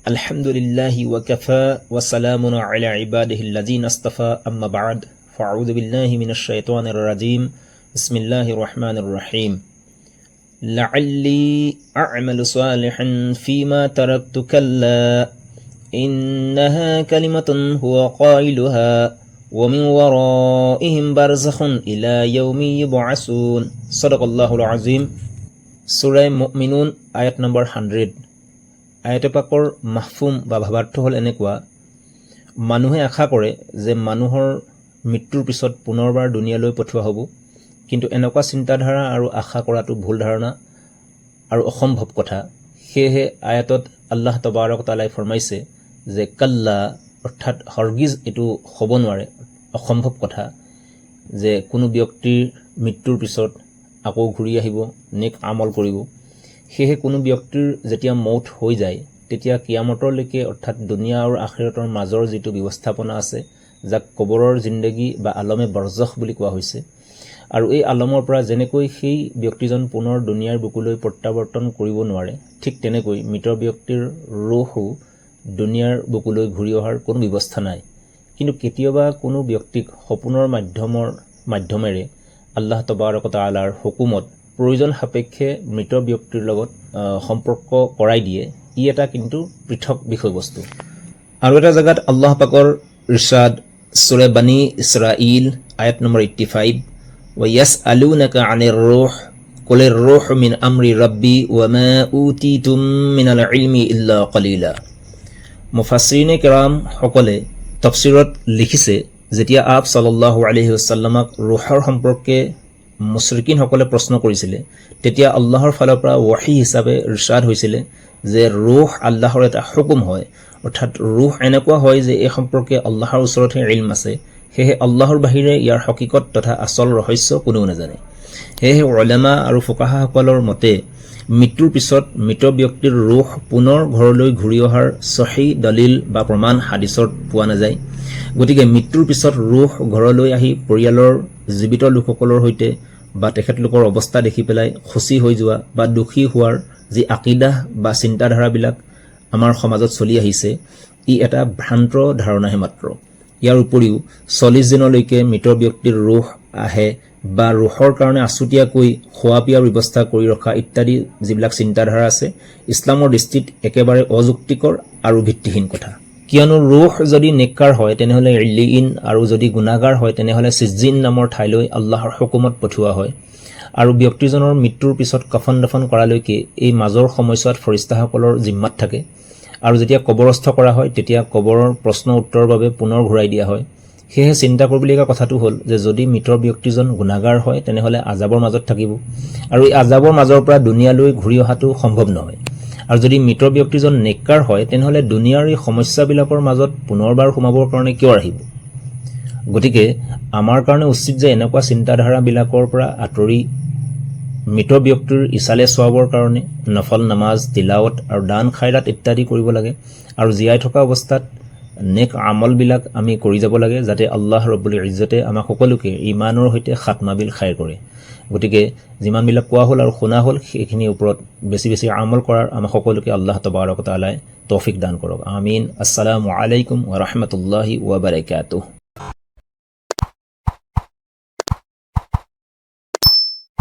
Alhamdulillahi wa kafa wa salamun ala ibadihi alladhina astafa amma ba'd fa'udhu billahi minash shaitanir rajim bismillahir rahmanir rahim la'alli a'malu salihan fima taraktu kalla innaha kalimatun huwa qailuha wa min waraihim barzakhun ila yawmi yub'asun sadaqallahul azim Surah Mu'minun ayat number 100 আয়াতে পাকৰ মাহফুম বা ভাবাৰ্থ হ'ল এনেকুৱা মানুহে আশা কৰে যে মানুহৰ মৃত্যুৰ পিছত পুনৰবাৰ দুনিয়ালৈ পঠোৱা হ'ব কিন্তু এনেকুৱা চিন্তাধাৰা আৰু আশা কৰাটো ভুল ধাৰণা আৰু অসম্ভৱ কথা সেয়ে আয়াতত আল্লাহ তবাৰক তাআলাই ফৰমাইছে যে কাল্লা অৰ্থাৎ হৰগিজ এটো হ'ব নোৱাৰে অসম্ভৱ কথা যে কোনো ব্যক্তিৰ মৃত্যুৰ পিছত আকৌ ঘূৰি আহিব নেক আমল কৰিব সেয়ে কোনো ব্যক্তিৰ যেতিয়া মৌত হৈ যায় তেতিয়া কিয়ামতলৈকে অৰ্থাৎ দুনিয়া আৰু আখিৰাতৰ মাজৰ যিটো ব্যৱস্থাপনা আছে যাক কবৰৰ জিন্দগী বা আলমে বৰজখ বুলি কোৱা হৈছে আৰু এই আলমৰ পৰা যেনেকৈ সেই ব্যক্তিজন পুনৰ দুনিয়াৰ বুকুলৈ প্ৰত্যাৱৰ্তন কৰিব নোৱাৰে ঠিক তেনেকৈ মৃত ব্যক্তিৰ ৰুহু দুনিয়াৰ বুকুলৈ ঘূৰি অহাৰ কোনো ব্যৱস্থা নাই কিন্তু কেতিয়াবা কোনো ব্যক্তিক সপোনৰ মাধ্যমেৰে আল্লাহ তবাৰক তাআলাৰ হুকুমত প্ৰয়োজন সাপেক্ষে মৃত ব্যক্তিৰ লগত সম্পৰ্ক কৰাই দিয়ে ই এটা কিন্তু পৃথক বিষয়বস্তু আৰু এটা জায়গাত আল্লাহ পাকৰ ইৰশাদ সূৰা বনি ইসৰাইল আয়াত নম্বৰ 85 ওয়া ইয়াসআলুনাকা আনির রূহ কুলির রূহ মিন আমরি রাব্বি ওয়া মা উতিতুম মিনাল ইলমি ইল্লা কালিলা মুফাসসিরিনে কেরাম সকলে তাফসীৰত লিখিছে যেতিয়া আপ সাল্লাল্লাহু আলাইহি ওয়াসাল্লামক ৰূহৰ সম্পৰ্কে মুশৰিকিন সকলে প্ৰশ্ন কৰিছিলে তেতিয়া আল্লাহৰ ফালৰ পৰা ওয়াহি হিচাপে ইৰশাদ হৈছিলে যে ৰূহ আল্লাহৰ এটা হুকুম হয় অৰ্থাৎ ৰূহ এনেকুৱা হয় যে এই সম্পৰ্কে আল্লাহৰ ওচৰতে ইলম আছে সেয়ে আল্লাহৰ বাহিৰে ইয়াৰ হকিকত তথা আসল ৰহস্য কোনেও নাজানে সেয়ে উলামা আৰু ফুকাহা সকলৰ মতে মৃত্যুৰ পিছত মৃত ব্যক্তিৰ ৰূহ পুনৰ ঘৰলৈ ঘূৰি অহাৰ সহি দলিল বা প্ৰমাণ হাদিসত পোৱা নাযায় গতিকে মৃত্যুৰ পিছত ৰূহ ঘৰলৈ আহি পৰিয়ালৰ জীৱিত লোকসকলৰ সৈতে বা তেখেতলোকৰ অৱস্থা দেখি পেলাই খুশি হৈ যোৱা বা দুখী হোৱাৰ যি আকীদা বা চিন্তাধাৰাবিলাক আমাৰ সমাজত চলি আহিছে ই এটা ভ্ৰান্ত ধাৰণাহে মাত্ৰ ইয়াৰ উপৰিও 40 দিনলৈকে মৃত ব্যক্তিৰ ৰূহ আহে বা ৰূহৰ কাৰণে আছুতীয়াকৈ খোৱা পিয়াৰ ব্যৱস্থা কৰি ৰখা ইত্যাদি যিবিলাক চিন্তাধাৰা আছে ইছলামৰ দৃষ্টিত একেবাৰে অযুক্তিকৰ আৰু ভিত্তিহীন কথা কিয়নো ৰূহ যদি নেককাৰ হয় তেনেহলে ইল্লিন আৰু যদি গুনাহগাৰ হয় তেনেহলে সিজ্জিন নামৰ ঠাইলৈ আল্লাহৰ হুকুমত পঠোৱা হয় আৰু ব্যক্তিজনৰ মৃত্যুৰ পিছত কফন দফন কৰালৈকে এই মাজৰ সময়ছোৱাত ফৰিস্তাসকলৰ জিম্মাত থাকে আৰু যেতিয়া কবৰস্থ কৰা হয় তেতিয়া কবৰৰ প্ৰশ্ন উত্তৰৰ বাবে পুনৰ ঘূৰাই দিয়া হয় সেয়ে চিন্তা কৰিবলগীয়া কথাটো হ'ল যে যদি মৃত ব্যক্তিজন গুনাহগাৰ হয় তেনেহলে আযাবৰ মাজত থাকিব আৰু এই আযাবৰ মাজৰ পৰা দুনিয়ালৈ ঘূৰি অহাটো সম্ভৱ নহয় আৰু যদি মৃত ব্যক্তিজন নেককাৰ হয় তেনেহলে দুনিয়াৰ এই সমস্যাবিলাকৰ মাজত পুনৰবাৰ সোমাবৰ কাৰণে কিয় আহিব গতিকে আমাৰ কাৰণে উচিত যে এনেকুৱা চিন্তাধাৰাবিলাকৰ পৰা আঁতৰি মৃত ব্যক্তিৰ ইছালে সোৱাবৰ কাৰণে নফল নামাজ তিলাৱত আৰু দান খায়ৰাত ইত্যাদি কৰিব লাগে আৰু জীয়াই থকা অৱস্থাত নেক আমলবিলাক আমি কৰি যাব লাগে যাতে আল্লাহ ৰব্বুল ইজ্জতে আমাক সকলোকে ঈমানৰ সৈতে খাতমাবিল খায়ৰ কৰে গতিকে যিমানবিলাক কোৱা হ'ল আৰু শুনা হ'ল সেইখিনিৰ ওপৰত বেছি বেছি আমল কৰাৰ আমাক সকলোকে আল্লাহ তবাৰক তাআলাই তৌফিক দান কৰক আমিন আসসালামু আলাইকুম ওয়া ৰাহমাতুল্লাহি ওয়া বাৰাকাতুহু